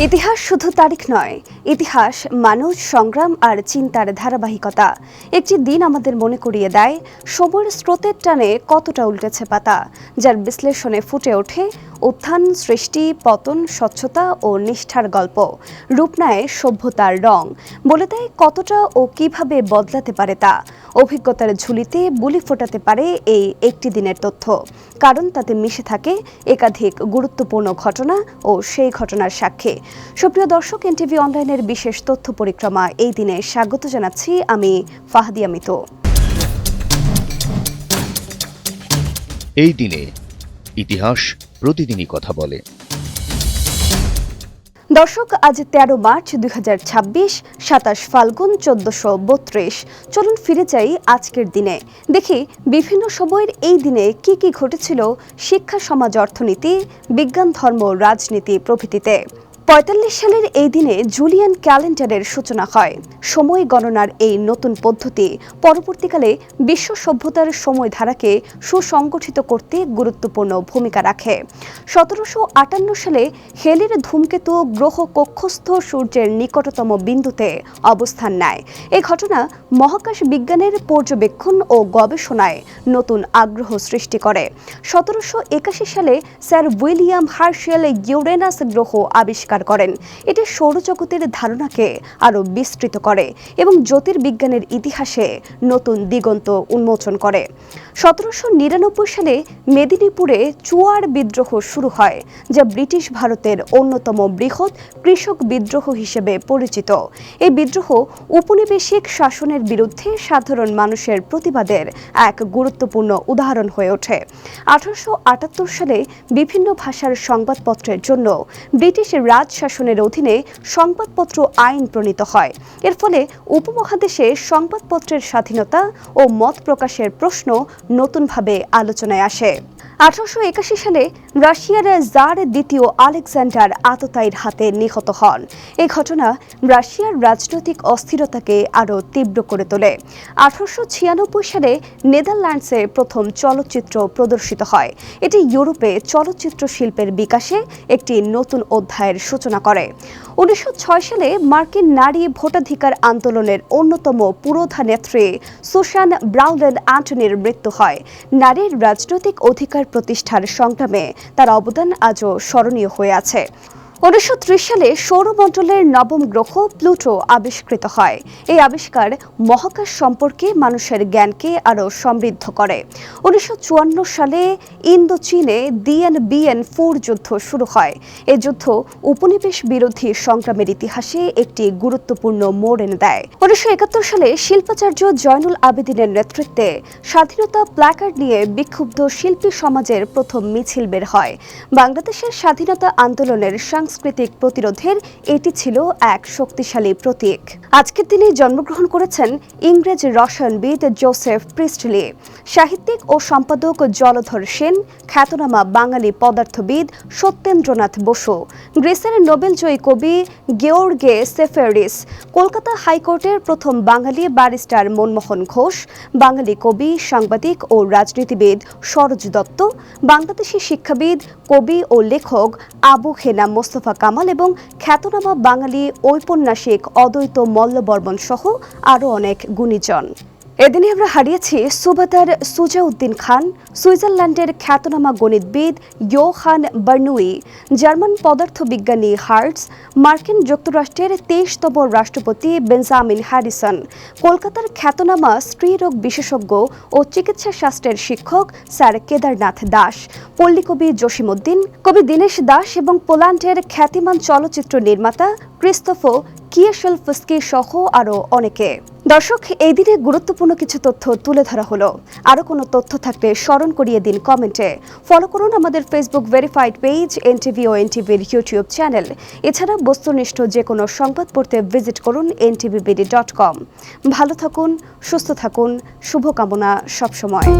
ইতিহাস শুধু তারিখ নয়, ইতিহাস মানুষ, সংগ্রাম আর চিন্তার ধারাবাহিকতা। একটি দিন আমাদের মনে করিয়ে দেয় সময়ের স্রোতের টানে কতটা উল্টেছে পাতা, যার বিশ্লেষণে ফুটে ওঠে উত্থান, সৃষ্টি, পতন, স্বচ্ছতা ও নিষ্ঠার গল্প। রূপ নেয় সভ্যতার রং, বলে দেয় কতটা ও কিভাবে বদলাতে পারে তা। অভিজ্ঞতার ঝুলিতে বুলি ফোটাতে পারে এই একটি দিনের তথ্য, কারণ তাতে মিশে থাকে একাধিক গুরুত্বপূর্ণ ঘটনা ও সেই ঘটনার সাক্ষী। সুপ্রিয় দর্শক, এনটিভি অনলাইনের বিশেষ তথ্য পরিক্রমা এই দিনে স্বাগত জানাচ্ছি আমি ফাহাদিয়া মিতু। এই দিনে ইতিহাস প্রতিদিনই কথা বলে। দর্শক, আজ 13 মার্চ 2026, 27 ফাল্গুন 1432। চলুন ফিরে যাই আজকের দিনে, দেখি বিভিন্ন সময়ের এই দিনে কি কি ঘটেছিল শিক্ষা, সমাজ, অর্থনীতি, বিজ্ঞান, ধর্ম, রাজনীতি প্রভৃতিতে। 45 সালের এই দিনে জুলিয়ান ক্যালেন্ডারের সূচনা হয়। সময় গণনার এই নতুন পদ্ধতি পরবর্তীকালে বিশ্ব সভ্যতার সময়ধারাকে সুসংগঠিত করতে গুরুত্বপূর্ণ ভূমিকা রাখে। 1758 সালে হেলির ধূমকেতু গ্রহ কক্ষস্থ সূর্যের নিকটতম বিন্দুতে অবস্থান নেয়। এই ঘটনা মহাকাশ বিজ্ঞানের পর্যবেক্ষণ ও গবেষণায় নতুন আগ্রহ সৃষ্টি করে। 1781 সালে স্যার উইলিয়াম হার্শেল ইউরেনাস গ্রহ আবিষ্কার করেন। এটি সৌরজগতের ধারণাকে আরও বিস্তৃত করে এবং জ্যোতির্বিজ্ঞানের ইতিহাসে নতুন দিগন্ত উন্মোচন করে। 1799 সালে মেদিনীপুরে চুয়ার বিদ্রোহ শুরু হয়, যা ব্রিটিশ ভারতের অন্যতম বৃহৎ কৃষক বিদ্রোহ হিসেবে পরিচিত। এই বিদ্রোহ উপনিবেশিক শাসনের বিরুদ্ধে সাধারণ মানুষের প্রতিবাদের এক গুরুত্বপূর্ণ উদাহরণ হয়ে ওঠে। 1878 সালে বিভিন্ন ভাষার সংবাদপত্রের জন্য ব্রিটিশ রাজ শাসনের অধীনে সংবাদপত্র আইন প্রণীত হয়। এর ফলে উপমহাদেশে সংবাদপত্রের স্বাধীনতা ও মত প্রকাশের প্রশ্ন নতুনভাবে আলোচনায় আসে। 1881 সালে রাশিয়ার জার দ্বিতীয় আলেকজান্ডার আততায়ীর হাতে নিহত হন। এই ঘটনা রাশিয়ার রাজনৈতিক অস্থিরতাকে আরও তীব্র করে তোলে। 1896 সালে নেদারল্যান্ডসে প্রথম চলচ্চিত্র প্রদর্শিত হয়। এটি ইউরোপে চলচ্চিত্র শিল্পের বিকাশে একটি নতুন অধ্যায়ের সূচনা করে। 1906 সালে মার্কিন নারী ভোটাধিকার আন্দোলনের অন্যতম পুরোধা নেত্রী সুসান ব্রাউডেন অ্যান্টনির মৃত্যু হয়। নারীর রাজনৈতিক অধিকার প্রতিষ্ঠার সংগ্রামে তার অবদান আজও স্মরণীয় হয়ে আছে। 1930 সালে সৌরমণ্ডলের নবম গ্রহ প্লুটো আবিষ্কৃত হয়। এই আবিষ্কার মহাকাশ সম্পর্কে মানুষের জ্ঞানকে আরও সমৃদ্ধ করে। 1954 সালে ইন্দো চীনে বিএন-4 যুদ্ধ শুরু হয়। এই যুদ্ধ উপনিবেশ বিরোধী সংগ্রামের ইতিহাসে একটি গুরুত্বপূর্ণ মোড় এনে দেয়। 1971 সালে শিল্পাচার্য জয়নুল আবেদিনের নেতৃত্বে স্বাধীনতা প্ল্যাকার্ড নিয়ে বিক্ষুব্ধ শিল্পী সমাজের প্রথম মিছিল বের হয়। বাংলাদেশের স্বাধীনতা আন্দোলনের সাংস্কৃতিক প্রতিরোধের এটি ছিল এক শক্তিশালী প্রতীক। আজকের দিনে জন্মগ্রহণ করেছেন ইংরেজ রসায়নবিদ জোসেফ প্রিস্টলি, সাহিত্যিক ও সম্পাদক জলধর সেন, খ্যাতনামা বাঙালি পদার্থবিদ সত্যেন্দ্রনাথ বসু, গ্রিসের নোবেলজয়ী কবি গেওর্গে সেফেরিস, কলকাতা হাইকোর্টের প্রথম বাঙালি ব্যারিস্টার মনমোহন ঘোষ, বাঙালি কবি, সাংবাদিক ও রাজনীতিবিদ সরোজ দত্ত, বাংলাদেশি শিক্ষাবিদ, কবি ও লেখক আবু হেনা মোস্তফা কামাল এবং খ্যাতনামা বাঙালি ঔপন্যাসিক অদ্বৈত মল্লবর্মণ সহ আরও অনেক গুণীজন। এদিনে আমরা হারিয়েছি সুবাদার সুজাউদ্দিন খান, সুইজারল্যান্ডের খ্যাতনামা গণিতবিদ ইয়োহান বার্নুই, জার্মান পদার্থবিজ্ঞানী হার্টস, মার্কিন যুক্তরাষ্ট্রের 23তম রাষ্ট্রপতি বেঞ্জামিন হ্যারিসন, কলকাতার খ্যাতনামা স্ত্রীরোগ বিশেষজ্ঞ ও চিকিৎসা শাস্ত্রের শিক্ষক স্যার কেদারনাথ দাস, পল্লীকবি জসিমউদ্দিন, কবি দীনেশ দাস এবং পোল্যান্ডের খ্যাতিমান চলচ্চিত্র নির্মাতা ক্রিস্তোফো কিয়েশেলফস্কি সহ আরও অনেকে। দর্শক, এই দিনে গুরুত্বপূর্ণ কিছু তথ্য তুলে ধরা হলো। আরও কোনো তথ্য থাকলে স্মরণ করিয়ে দিন কমেন্টে। ফলো করুন আমাদের ফেসবুক ভেরিফাইড পেজ এনটিভি ও এনটিভির ইউটিউব চ্যানেল। এছাড়া বস্তুনিষ্ঠ যে কোনো সংবাদ পড়তে ভিজিট করুন ntvbd.com। ভালো থাকুন, সুস্থ থাকুন, শুভকামনা সবসময়।